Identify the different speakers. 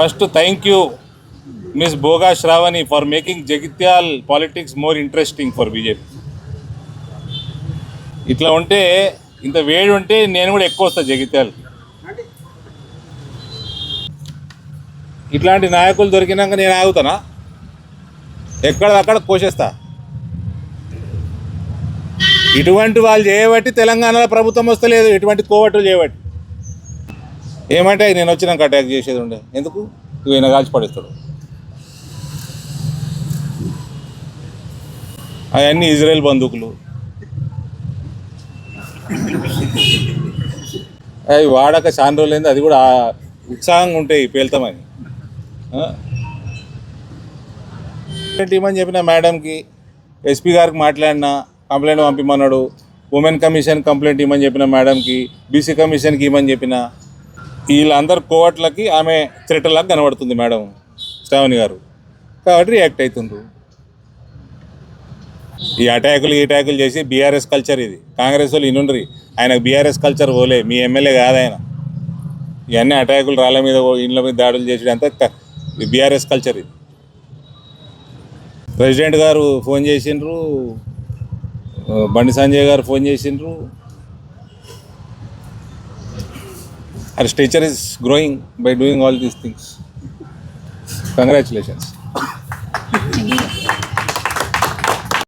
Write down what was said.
Speaker 1: First thank you miss Bhoga Sravani for making Jagtial politics more interesting for BJP. ఇట్లా ఉంటే, ఇంత వేడి ఉంటే నేను కూడా ఎక్కువ వస్తాను జగిత్యాలకి. ఇట్లాంటి నాయకులు దొరికినాక నేను ఆగుతానా? ఎక్కడదక్కడ కోసేస్తా. ఇటువంటి వాళ్ళు చేయబట్టి తెలంగాణలో ప్రభుత్వం వస్తలేదు, ఇటువంటి కోవట్లు చేయబట్టి. ఏమంటే నేను వచ్చినాక అటాక్ చేసేది ఉండే, ఎందుకు ఈయన కాల్చి పడేస్తాడు. అవన్నీ ఇజ్రాయెల్ బందూకులు, అవి వాడక చాలా రోజులైంది, అది కూడా ఉత్సాహంగా ఉంటాయి పేలుతామని. ఇవ్వని చెప్పిన మేడంకి, ఎస్పీ గారికి మాట్లాడినా కంప్లైంట్ పంపిమన్నాడు. ఉమెన్ కమిషన్ కంప్లైంట్ ఇవ్వమని చెప్పిన మేడంకి, బీసీ కమిషన్కి ఇవ్వమని చెప్పిన. వీళ్ళందరు కోవట్లకి ఆమె త్రెటలాగా కనబడుతుంది మేడం శ్రావణి గారు, కాబట్టి రియాక్ట్ అవుతుండ్రు. ఈ అటాకులు చేసి బీఆర్ఎస్ కల్చర్ ఇది. కాంగ్రెస్ వాళ్ళు ఇనుండ్రి, ఆయనకు బీఆర్ఎస్ కల్చర్ పోలే, మీ ఎమ్మెల్యే కాదు ఆయన. ఇవన్నీ అటాకులు రాళ్ళ మీద, ఇండ్ల మీద దాడులు చేసేదంతా బీఆర్ఎస్ కల్చర్ ఇది. ప్రెసిడెంట్ గారు ఫోన్ చేసిండ్రు, బండి సంజయ్ గారు ఫోన్ చేసిండ్రు. our stature is growing by doing all these things. Congratulations.